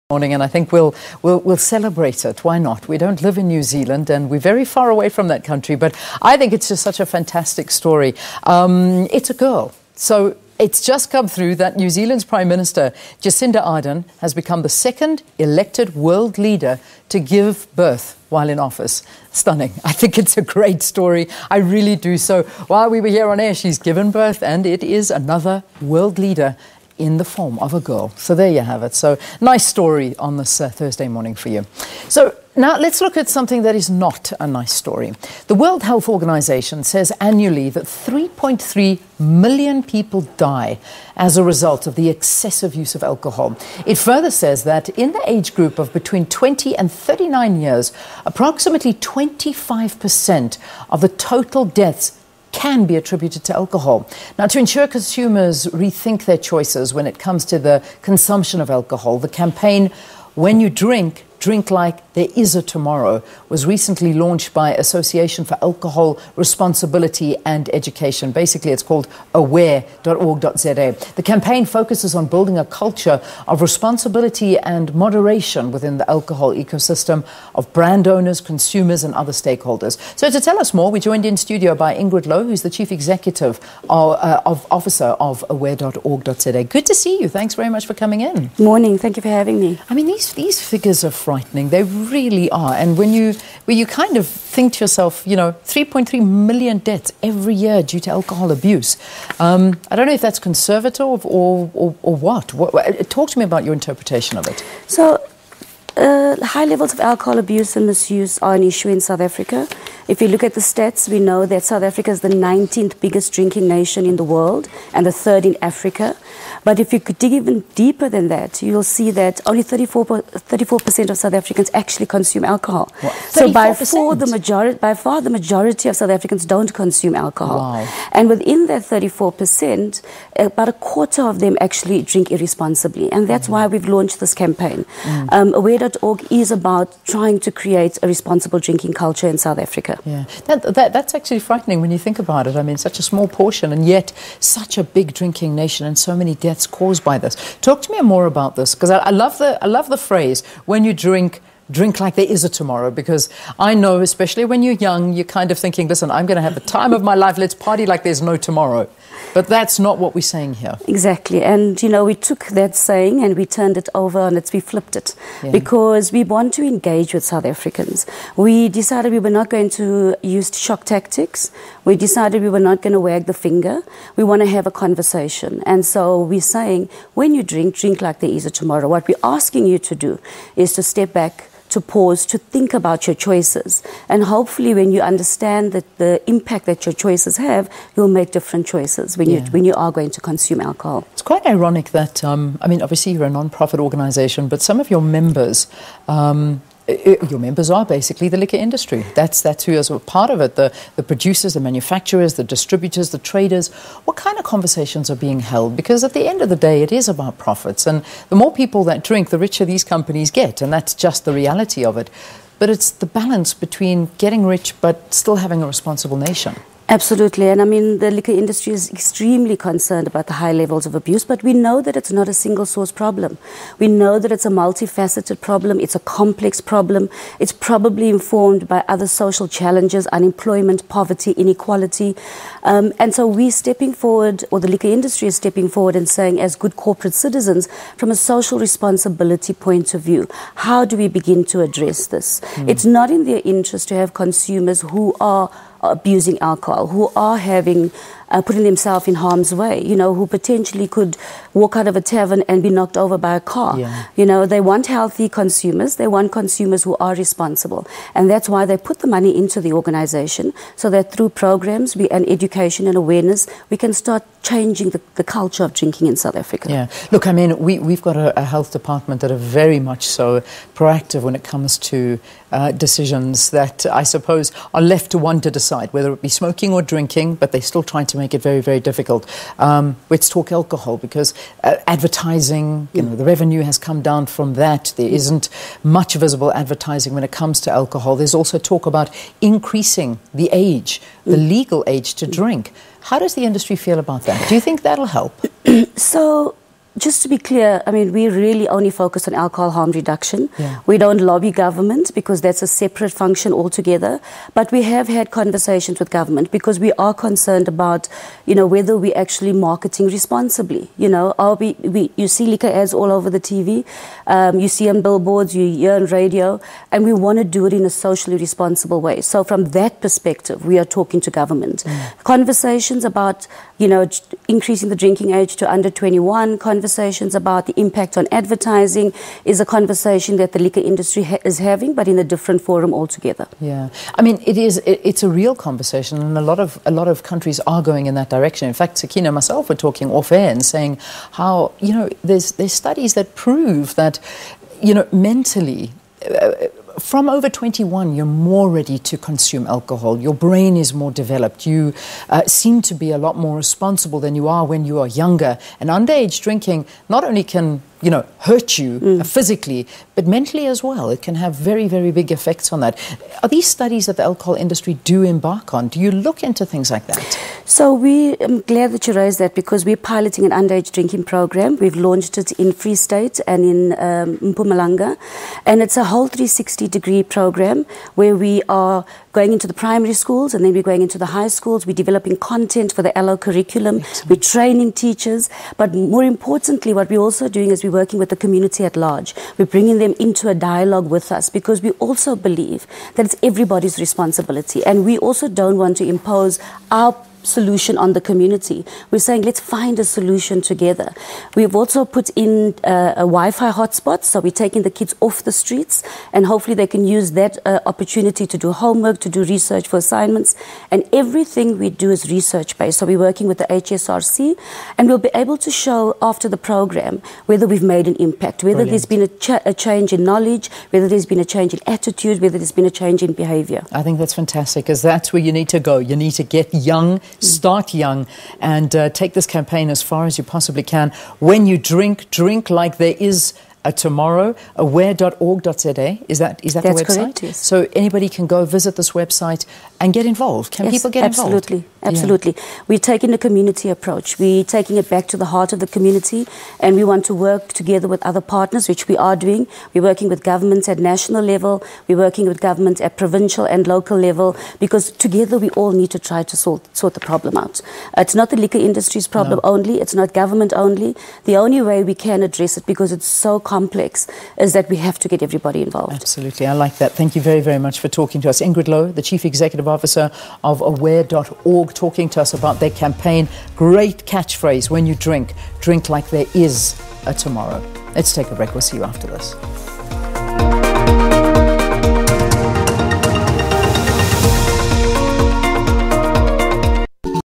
Morning, and I think we'll celebrate it. Why not? We don't live in New Zealand, and we're very far away from that country. But I think it's just such a fantastic story. It's a girl, so it's just come through that New Zealand's Prime Minister Jacinda Ardern has become the second elected world leader to give birth while in office. Stunning. I think it's a great story. I really do. So while we were here on air, she's given birth, and it is another world leader in the form of a girl. So there you have it. So nice story on this Thursday morning for you. So now let's look at something that is not a nice story. The World Health Organization says annually that 3.3 million people die as a result of the excessive use of alcohol. It further says that in the age group of between 20 and 39 years, approximately 25% of the total deaths can be attributed to alcohol. Now, to ensure consumers rethink their choices when it comes to the consumption of alcohol, the campaign, When You Drink, Drink Like There Is a Tomorrow, was recently launched by Association for Alcohol Responsibility and Education. Basically, it's called aware.org.za. The campaign focuses on building a culture of responsibility and moderation within the alcohol ecosystem of brand owners, consumers, and other stakeholders. So to tell us more, we're joined in studio by Ingrid Louw, who's the Chief Executive Officer of aware.org.za. Good to see you. Thanks very much for coming in. Morning. Thank you for having me. I mean, these figures are frightening. They really are. And when you kind of think to yourself, 3.3 million deaths every year due to alcohol abuse. I don't know if that's conservative or what. Talk to me about your interpretation of it. So, high levels of alcohol abuse and misuse are an issue in South Africa. If you look at the stats, we know that South Africa is the 19th biggest drinking nation in the world and the third in Africa. But if you could dig even deeper than that, you'll see that only 34% of South Africans actually consume alcohol. What? So by far the majority of South Africans don't consume alcohol. Wow. And within that 34%, about a quarter of them actually drink irresponsibly. And that's why we've launched this campaign. Aware.org is about trying to create a responsible drinking culture in South Africa. Yeah, that's actually frightening when you think about it. I mean, such a small portion and yet such a big drinking nation and so many deaths caused by this. Talk to me more about this, because I love the phrase, when you drink like there is a tomorrow, because I know, especially when you're young, you're kind of thinking, listen, I'm going to have the time of my life, let's party like there's no tomorrow. But that's not what we're saying here. Exactly. And, we took that saying and we turned it over and we flipped it. Yeah. Because we want to engage with South Africans. We decided we were not going to use shock tactics. We decided we were not going to wag the finger. We want to have a conversation. And so we're saying, when you drink like there is a tomorrow. What we're asking you to do is to step back, to pause, to think about your choices. And hopefully when you understand that the impact that your choices have, you'll make different choices when you are going to consume alcohol. It's quite ironic that, obviously you're a non-profit organization, but some of your members are basically the liquor industry. That's who is a part of it, the producers, the manufacturers, the distributors, the traders. What kind of conversations are being held? Because at the end of the day, it is about profits. And the more people that drink, the richer these companies get. And that's just the reality of it. But it's the balance between getting rich but still having a responsible nation. Absolutely. And the liquor industry is extremely concerned about the high levels of abuse, but we know that it's not a single source problem. We know that it's a multifaceted problem. It's a complex problem. It's probably informed by other social challenges, unemployment, poverty, inequality. And so we're stepping forward, or the liquor industry is stepping forward and saying, as good corporate citizens, from a social responsibility point of view, how do we begin to address this? It's not in their interest to have consumers who are abusing alcohol, who are putting themselves in harm's way, who potentially could walk out of a tavern and be knocked over by a car. Yeah. They want healthy consumers. They want consumers who are responsible. And that's why they put the money into the organization, so that through programs and education and awareness, we can start changing the culture of drinking in South Africa. Yeah. Look, we've got a health department that are very much so proactive when it comes to decisions that I suppose are left to one to decide, whether it be smoking or drinking, but they're still trying to make it very, very difficult. Let's talk alcohol, because advertising, the revenue has come down from that. There isn't much visible advertising when it comes to alcohol. There's also talk about increasing the age, the legal age to drink. How does the industry feel about that? Do you think that'll help? So just to be clear, I mean, we really only focus on alcohol harm reduction. Yeah. We don't lobby government because that's a separate function altogether. But we have had conversations with government because we are concerned about, whether we're actually marketing responsibly. You see liquor ads all over the TV, you see on billboards, you hear on radio, and we want to do it in a socially responsible way. So from that perspective, we are talking to government. Conversations about, increasing the drinking age to under 21, conversations about the impact on advertising is a conversation that the liquor industry is having, but in a different forum altogether. Yeah, I mean, it's a real conversation, and a lot of countries are going in that direction. In fact, Sakina and myself were talking off air and saying how, there's studies that prove that, mentally, from over 21, you're more ready to consume alcohol. Your brain is more developed. You seem to be a lot more responsible than you are when you are younger. And underage drinking not only can, hurt you physically, but mentally as well. It can have very, very big effects on that. Are these studies that the alcohol industry do embark on? Do you look into things like that? So I'm glad that you raised that because we're piloting an underage drinking program. We've launched it in Free State and in Mpumalanga. And it's a whole 360-degree program where we are going into the primary schools and then we're going into the high schools. We're developing content for the LO curriculum. Excellent. We're training teachers. But more importantly, what we're also doing is we're working with the community at large. We're bringing them into a dialogue with us because we also believe that it's everybody's responsibility. And we also don't want to impose our solution on the community. We're saying let's find a solution together. We've also put in a Wi-Fi hotspot, so we're taking the kids off the streets and hopefully they can use that opportunity to do homework, to do research for assignments, and everything we do is research based. So we're working with the HSRC and we'll be able to show after the program whether we've made an impact, whether Brilliant. There's been a change in knowledge, whether there's been a change in attitude, whether there's been a change in behavior. I think that's fantastic because that's where you need to go. You need to get young, start young, and take this campaign as far as you possibly can. When you drink, drink like there is a tomorrow. Aware.org.za, is that the website? Correct, yes. So anybody can go visit this website and get involved. Can people get involved? Absolutely. We're taking a community approach. We're taking it back to the heart of the community, and we want to work together with other partners, which we are doing. We're working with governments at national level. We're working with governments at provincial and local level, because together we all need to try to sort the problem out. It's not the liquor industry's problem only. It's not government only. The only way we can address it, because it's so complex, is that we have to get everybody involved. Absolutely. I like that. Thank you very, very much for talking to us. Ingrid Louw, the Chief Executive Officer of Aware.org, talking to us about their campaign. Great catchphrase: when you drink, drink like there is a tomorrow. Let's take a break. We'll see you after this.